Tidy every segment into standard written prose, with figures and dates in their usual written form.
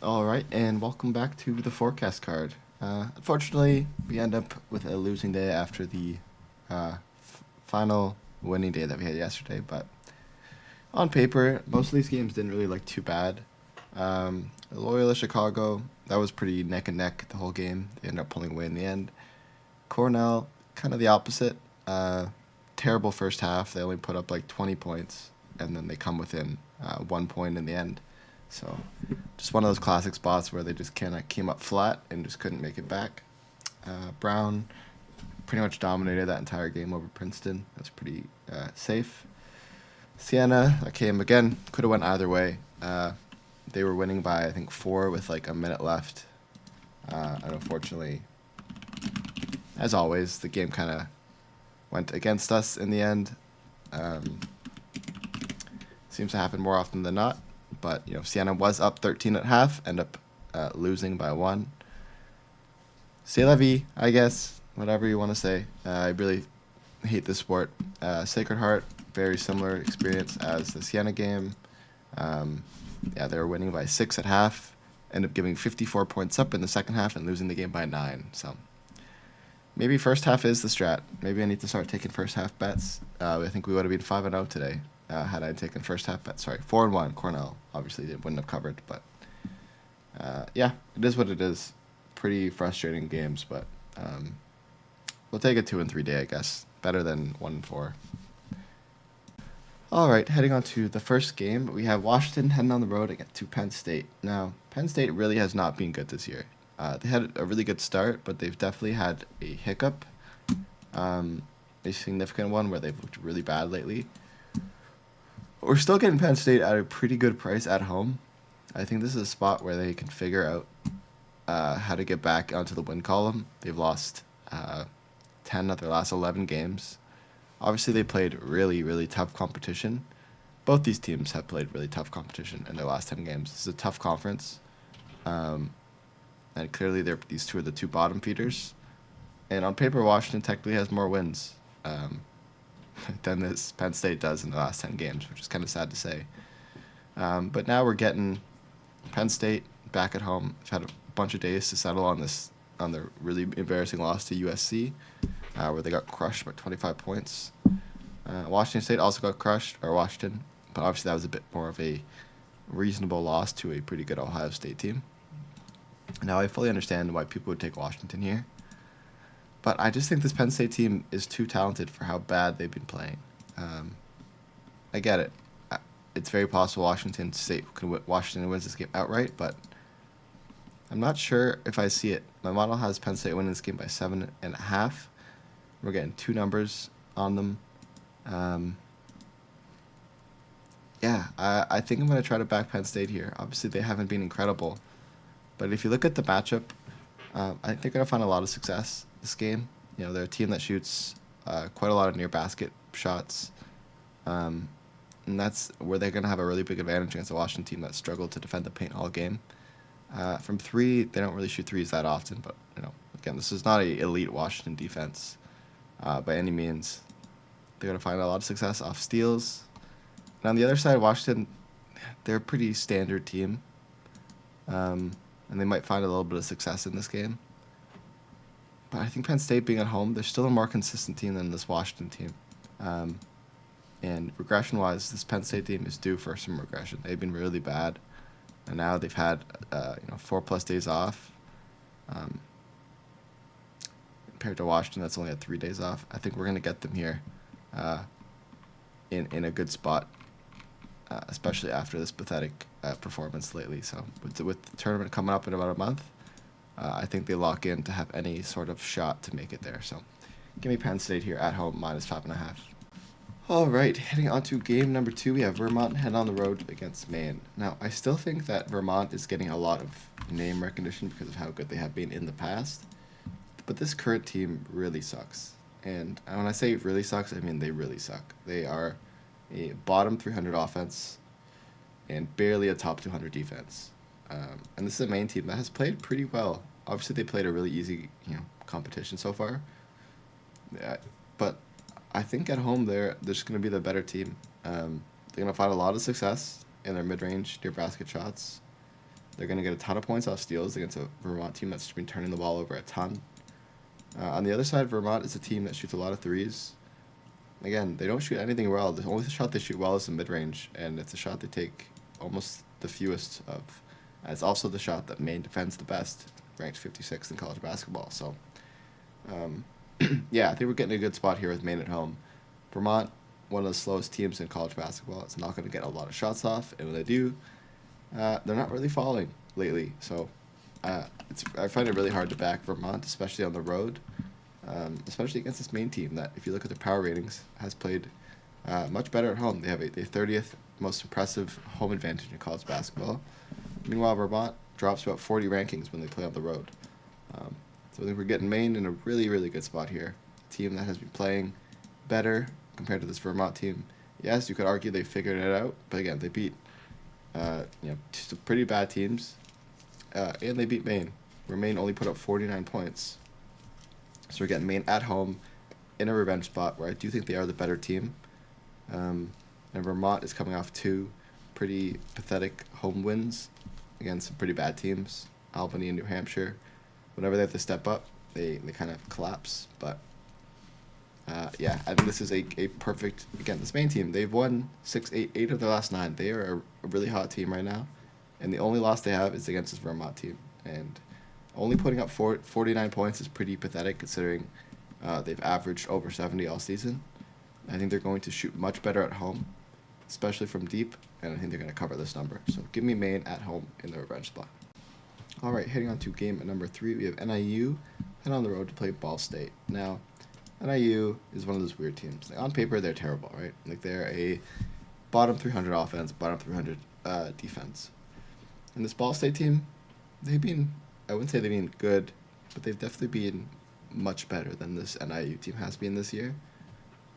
All right, and welcome back to the forecast card. Unfortunately, we end up with a losing day after the final winning day that we had yesterday. But on paper, most of these games didn't really look too bad. Loyola Chicago, that was pretty neck and neck the whole game. They ended up pulling away in the end. Cornell, kind of the opposite. Terrible first half. They only put up like 20 points, and then they come within 1 point in the end. So, just one of those classic spots where they just kind of came up flat and just couldn't make it back. Brown pretty much dominated that entire game over Princeton. That's pretty safe. Siena, that came again, could have went either way. They were winning by I think 4 with like a minute left, and unfortunately, as always, the game kind of went against us in the end. Seems to happen more often than not. But Siena was up 13 at half, end up losing by 1. C'est la vie, I guess. Whatever you want to say. I really hate this sport. Sacred Heart, very similar experience as the Siena game. They were winning by 6 at half, end up giving 54 points up in the second half and losing the game by 9. So maybe first half is the strat. Maybe I need to start taking first half bets. I think we would have been 5-0 today. Had I taken first half bet. Sorry, 4-1. Cornell obviously they wouldn't have covered, but it is what it is. Pretty frustrating games, but we'll take a 2-3 day, I guess. Better than 1-4. All right, heading on to the first game, we have Washington heading on the road to Penn State. Now, Penn State really has not been good this year. They had a really good start, but they've definitely had a hiccup, a significant one where they've looked really bad lately. We're still getting Penn State at a pretty good price at home. I think this is a spot where they can figure out how to get back onto the win column. They've lost 10 of their last 11 games. Obviously, they played really, really tough competition. Both these teams have played really tough competition in their last 10 games. This is a tough conference. And clearly, these two are the two bottom feeders. And on paper, Washington technically has more wins than this Penn State does in the last 10 games, which is kind of sad to say. But now we're getting Penn State back at home. They've had a bunch of days to settle on the really embarrassing loss to USC, where they got crushed by 25 points. Washington State also got crushed, or Washington, but obviously that was a bit more of a reasonable loss to a pretty good Ohio State team. Now I fully understand why people would take Washington here. But I just think this Penn State team is too talented for how bad they've been playing. I get it. It's very possible Washington wins this game outright, but I'm not sure if I see it. My model has Penn State winning this game by 7.5. We're getting 2 numbers on them. I think I'm going to try to back Penn State here. Obviously, they haven't been incredible. But if you look at the matchup, I think they're going to find a lot of success this game. They're a team that shoots quite a lot of near basket shots. And that's where they're going to have a really big advantage against a Washington team that struggled to defend the paint all game. From 3, they don't really shoot threes that often, but again, this is not an elite Washington defense by any means. They're going to find a lot of success off steals. And on the other side, Washington, they're a pretty standard team. And they might find a little bit of success in this game. But I think Penn State being at home, they're still a more consistent team than this Washington team. And regression-wise, this Penn State team is due for some regression. They've been really bad, and now they've had 4+ days off. Compared to Washington, that's only had 3 days off. I think we're going to get them here in a good spot, especially after this pathetic performance lately. So with the tournament coming up in about a month, I think they lock in to have any sort of shot to make it there. So give me Penn State here at home, -5.5. All right, heading on to game number 2, we have Vermont head on the road against Maine. Now, I still think that Vermont is getting a lot of name recognition because of how good they have been in the past. But this current team really sucks. And when I say really sucks, I mean they really suck. They are a bottom 300 offense and barely a top 200 defense. And this is a Maine team that has played pretty well. Obviously, they played a really easy competition so far. But I think at home they're just going to be the better team. They're going to find a lot of success in their mid-range near basket shots. They're going to get a ton of points off steals against a Vermont team that's been turning the ball over a ton. On the other side, Vermont is a team that shoots a lot of threes. Again, they don't shoot anything well. The only shot they shoot well is the mid-range, and it's a shot they take almost the fewest of. And it's also the shot that Maine defends the best, ranked 56th in college basketball. So, yeah, I think we're getting a good spot here with Maine at home. Vermont, one of the slowest teams in college basketball. It's not going to get a lot of shots off, and when they do, they're not really falling lately. So, I find it really hard to back Vermont, especially on the road, especially against this Maine team that, if you look at their power ratings, has played much better at home. They have the 30th most impressive home advantage in college basketball. Meanwhile, Vermont drops about 40 rankings when they play on the road. So I think we're getting Maine in a really, really good spot here. A team that has been playing better compared to this Vermont team. Yes, you could argue they figured it out, but again, they beat two pretty bad teams, and they beat Maine, where Maine only put up 49 points. So we're getting Maine at home in a revenge spot where I do think they are the better team. And Vermont is coming off 2 pretty pathetic home wins against some pretty bad teams, Albany and New Hampshire. Whenever they have to step up, they kind of collapse. But, yeah, I think this is a perfect, again, this Maine team, they've won 8 of their last 9. They are a really hot team right now. And the only loss they have is against this Vermont team. And only putting up 49 points is pretty pathetic considering they've averaged over 70 all season. I think they're going to shoot much better at home, especially from deep, and I think they're going to cover this number. So give me Maine at home in the revenge spot. All right, heading on to game number 3, we have NIU and on the road to play Ball State. Now, NIU is one of those weird teams. Like, on paper, they're terrible, right? Like, they're a bottom 300 offense, bottom 300 defense. And this Ball State team, they've been, I wouldn't say they've been good, but they've definitely been much better than this NIU team has been this year.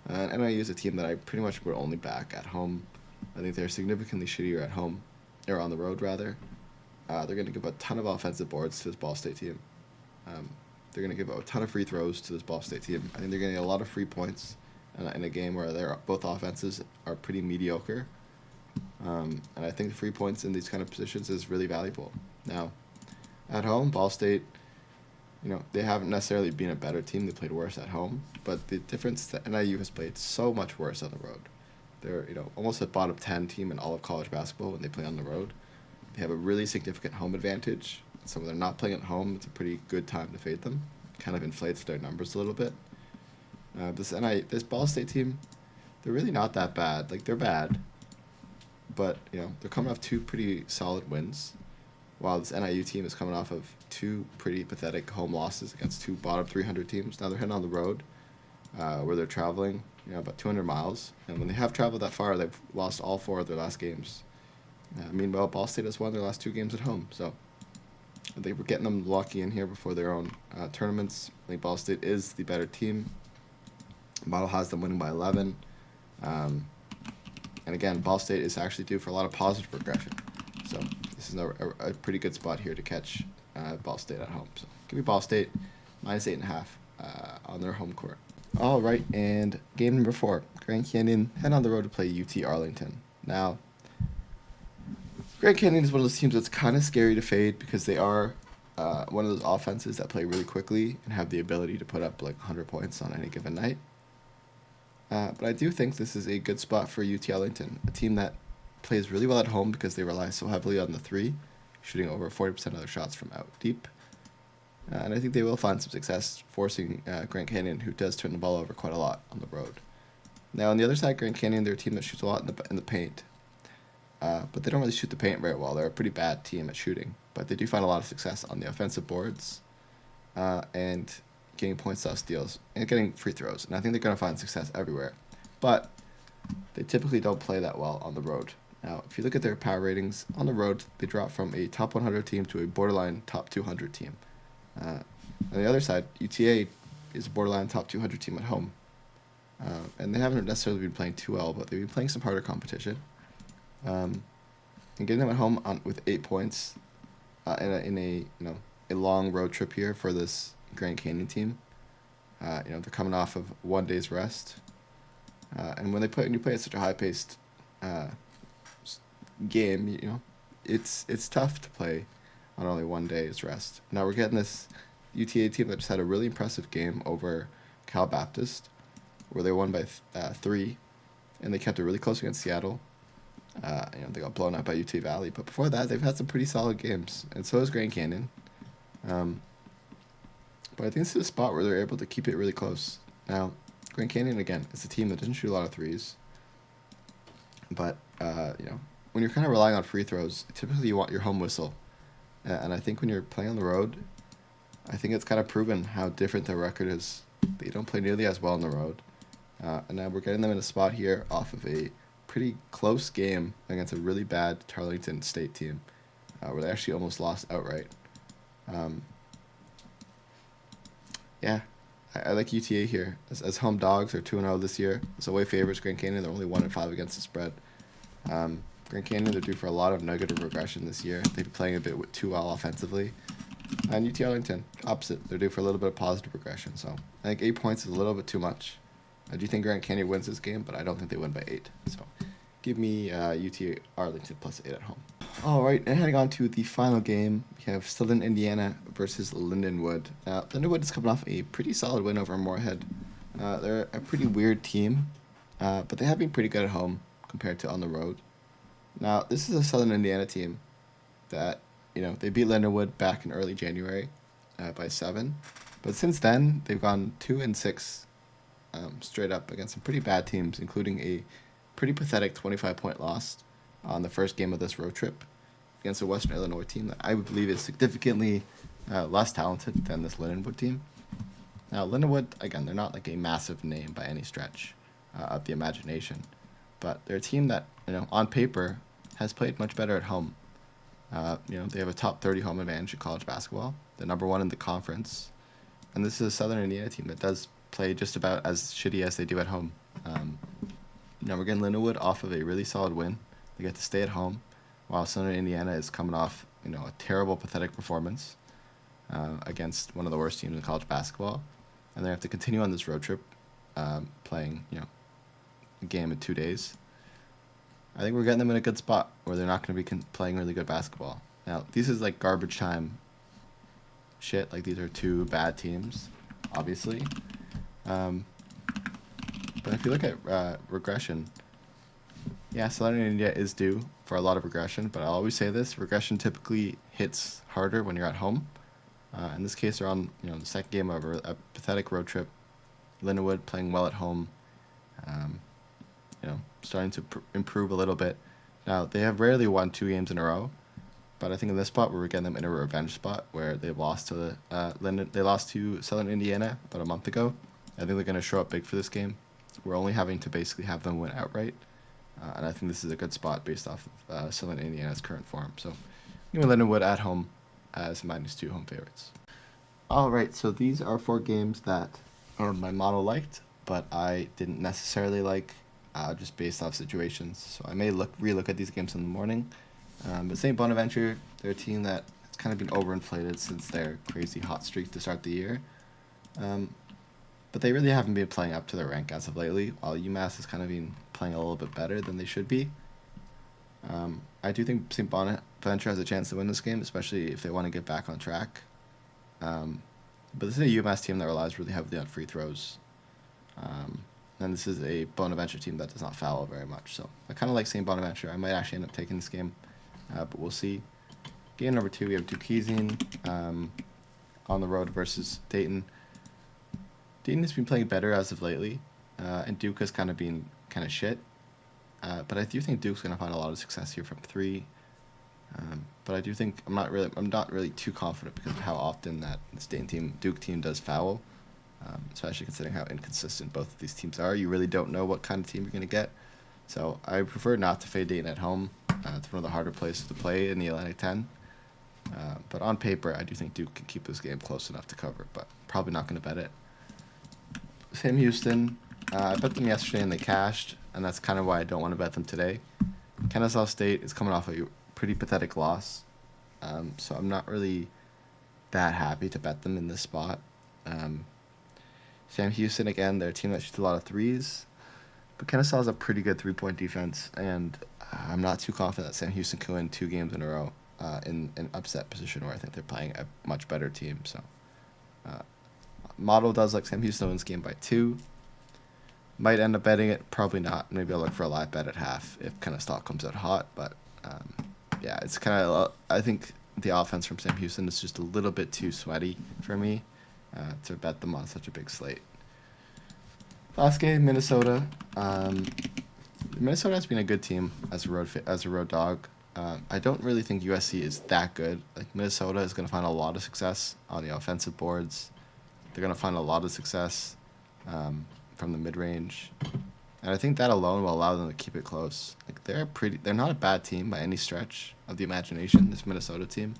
And NIU is a team that I pretty much would only back at home. I think they're significantly shittier at home, or on the road, rather. They're going to give a ton of offensive boards to this Ball State team. They're going to give a ton of free throws to this Ball State team. I think they're going to get a lot of free points in a game where both offenses are pretty mediocre. And I think the free points in these kind of positions is really valuable. Now, at home, Ball State, they haven't necessarily been a better team. They played worse at home. But the difference is that NIU has played so much worse on the road. They're almost a bottom 10 team in all of college basketball when they play on the road. They have a really significant home advantage. So when they're not playing at home, it's a pretty good time to fade them. Kind of inflates their numbers a little bit. This Ball State team, they're really not that bad. Like, they're bad, but they're coming off 2 pretty solid wins, while this NIU team is coming off of 2 pretty pathetic home losses against 2 bottom 300 teams. Now they're heading on the road, where they're traveling, about 200 miles, and when they have traveled that far, they've lost all 4 of their last games. Meanwhile, Ball State has won their last 2 games at home, so I think we're getting them lucky in here before their own tournaments. I think Ball State is the better team. Model has them winning by 11. And again, Ball State is actually due for a lot of positive regression. So this is a pretty good spot here to catch Ball State at home. So give me Ball State minus 8.5 on their home court. All right, and game number 4, Grand Canyon head on the road to play UT Arlington. Now, Grand Canyon is one of those teams that's kind of scary to fade because they are one of those offenses that play really quickly and have the ability to put up like 100 points on any given night. But I do think this is a good spot for UT Arlington, a team that plays really well at home because they rely so heavily on the 3, shooting over 40% of their shots from out deep. And I think they will find some success forcing Grand Canyon, who does turn the ball over quite a lot on the road. Now, on the other side, Grand Canyon, they're a team that shoots a lot in the paint. But they don't really shoot the paint very well. They're a pretty bad team at shooting. But they do find a lot of success on the offensive boards and getting points off steals and getting free throws. And I think they're going to find success everywhere. But they typically don't play that well on the road. Now, if you look at their power ratings, on the road, they drop from a top 100 team to a borderline top 200 team. On the other side, UTA is a borderline top 200 team at home. And they haven't necessarily been playing too well, but they've been playing some harder competition. And getting them at home with 8 points in a long road trip here for this Grand Canyon team. They're coming off of 1 day's rest. And when you play at such a high-paced game, it's tough to play on only one day's rest. Now we're getting this UTA team that just had a really impressive game over Cal Baptist, where they won by 3, and they kept it really close against Seattle. They got blown out by UT Valley, but before that, they've had some pretty solid games, and so has Grand Canyon. But I think this is a spot where they're able to keep it really close. Now, Grand Canyon, again, is a team that doesn't shoot a lot of threes, but, when you're kind of relying on free throws, typically you want your home whistle. And I think when you're playing on the road, I think it's kind of proven how different their record is. They don't play nearly as well on the road. And now we're getting them in a spot here off of a pretty close game against a really bad Arlington State team, where they actually almost lost outright. I like UTA here. As home dogs, they're 2-0 this year. As away favorites, Grand Canyon, they're only 1-5 against the spread. Grand Canyon, they're due for a lot of negative regression this year. They've been playing a bit too well offensively. And UT Arlington, opposite. They're due for a little bit of positive regression. So I think 8 points is a little bit too much. I do think Grand Canyon wins this game, but I don't think they win by 8. So give me UT Arlington plus 8 at home. All right, and heading on to the final game, we have Southern Indiana versus Lindenwood. Lindenwood is coming off a pretty solid win over Moorhead. They're a pretty weird team, but they have been pretty good at home compared to on the road. Now, this is a Southern Indiana team that, they beat Lindenwood back in early January by 7. But since then, they've gone 2-6 straight up against some pretty bad teams, including a pretty pathetic 25-point loss on the first game of this road trip against a Western Illinois team that I would believe is significantly less talented than this Lindenwood team. Now, Lindenwood, again, they're not like a massive name by any stretch of the imagination, but they're a team that, on paper has played much better at home. They have a top 30 home advantage in college basketball. They're number 1 in the conference, and this is a Southern Indiana team that does play just about as shitty as they do at home. We're getting Lindenwood off of a really solid win. They get to stay at home, while Southern Indiana is coming off, a terrible, pathetic performance against one of the worst teams in college basketball, and they have to continue on this road trip, playing, a game in 2 days. I think we're getting them in a good spot where they're not going to be playing really good basketball. Now, this is like garbage time shit. Like, these are 2 bad teams, obviously. But if you look at regression, Southern India is due for a lot of regression, but I'll always say this: regression typically hits harder when you're at home. In this case, they're on the second game of a pathetic road trip. Lindenwood playing well at home, starting to improve a little bit. Now, they have rarely won 2 games in a row, but I think in this spot we're getting them in a revenge spot where they lost to they lost to Southern Indiana about a month ago. I think they're going to show up big for this game. We're only having to basically have them win outright. And I think this is a good spot based off of Southern Indiana's current form. So, Lindenwood at home as -2 home favorites. All right, so these are 4 games that my model liked, but I didn't necessarily like, just based off situations. So I may relook at these games in the morning. But St. Bonaventure, they're a team that has kind of been overinflated since their crazy hot streak to start the year. But they really haven't been playing up to their rank as of lately, while UMass has kind of been playing a little bit better than they should be. I do think St. Bonaventure has a chance to win this game, especially if they want to get back on track. But this is a UMass team that relies really heavily on free throws. And this is a Bonaventure team that does not foul very much. So I kind of like St. Bonaventure. I might actually end up taking this game, but we'll see. Game number 2, we have Duquesne on the road versus Dayton. Dayton has been playing better as of lately, and Duke has kind of been kind of shit. But I do think Duke's going to find a lot of success here from 3. But I do think I'm not really too confident because of how often that this Duke team does foul, especially considering how inconsistent both of these teams are. You really don't know what kind of team you're going to get. So I prefer not to fade Dayton at home. It's one of the harder places to play in the Atlantic 10. But on paper, I do think Duke can keep this game close enough to cover, but probably not going to bet it. Sam Houston, I bet them yesterday and they cashed, and that's kind of why I don't want to bet them today. Kennesaw State is coming off a pretty pathetic loss, so I'm not really that happy to bet them in this spot. Sam Houston, again, they're a team that shoots a lot of threes, but Kennesaw has a pretty good 3-point defense, and I'm not too confident that Sam Houston can win 2 games in a row in an upset position where I think they're playing a much better team. So, model does like Sam Houston wins game by 2. Might end up betting it, probably not. Maybe I'll look for a live bet at half if kind of stock comes out hot. But yeah, it's kind of I think the offense from Sam Houston is just a little bit too sweaty for me to bet them on such a big slate. Last game, Minnesota. Minnesota has been a good team as a road dog. I don't really think USC is that good. Like Minnesota is going to find a lot of success on the offensive boards. They're going to find a lot of success from the mid range, and I think that alone will allow them to keep it close. Like they're not a bad team by any stretch of the imagination. This Minnesota team.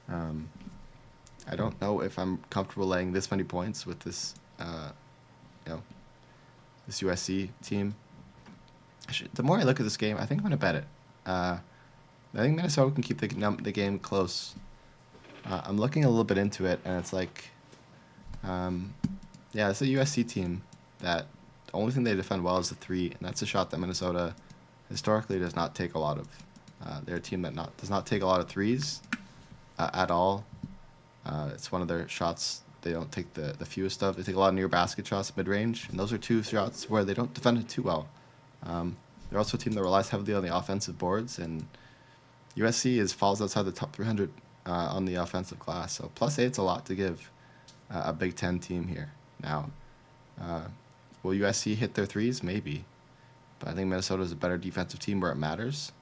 I don't know if I'm comfortable laying this many points with this, this USC team. The more I look at this game, I think I'm going to bet it. I think Minnesota can keep the game close. I'm looking a little bit into it, and it's like, it's a USC team that the only thing they defend well is the 3, and that's a shot that Minnesota historically does not take a lot of. They're a team that does not take a lot of 3s at all. It's one of their shots they don't take the fewest of. They take a lot of near basket shots mid-range, and those are 2 shots where they don't defend it too well. They're also a team that relies heavily on the offensive boards, and USC falls outside the top 300 on the offensive glass. So +8's a lot to give a Big Ten team here. Now, will USC hit their 3s? Maybe. But I think Minnesota is a better defensive team where it matters.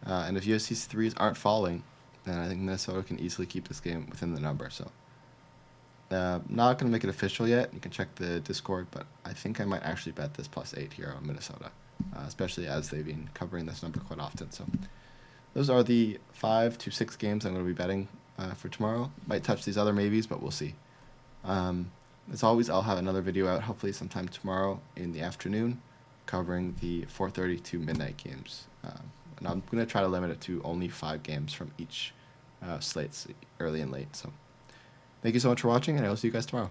And if USC's 3s aren't falling, then I think Minnesota can easily keep this game within the number. So, not going to make it official yet. You can check the Discord, but I think I might actually bet this +8 here on Minnesota, especially as they've been covering this number quite often. So, those are the 5 to 6 games I'm going to be betting for tomorrow. Might touch these other maybes, but we'll see. As always, I'll have another video out hopefully sometime tomorrow in the afternoon covering the 4:30 to midnight games. And I'm going to try to limit it to only 5 games from each slates, early and late. So thank you so much for watching, and I will see you guys tomorrow.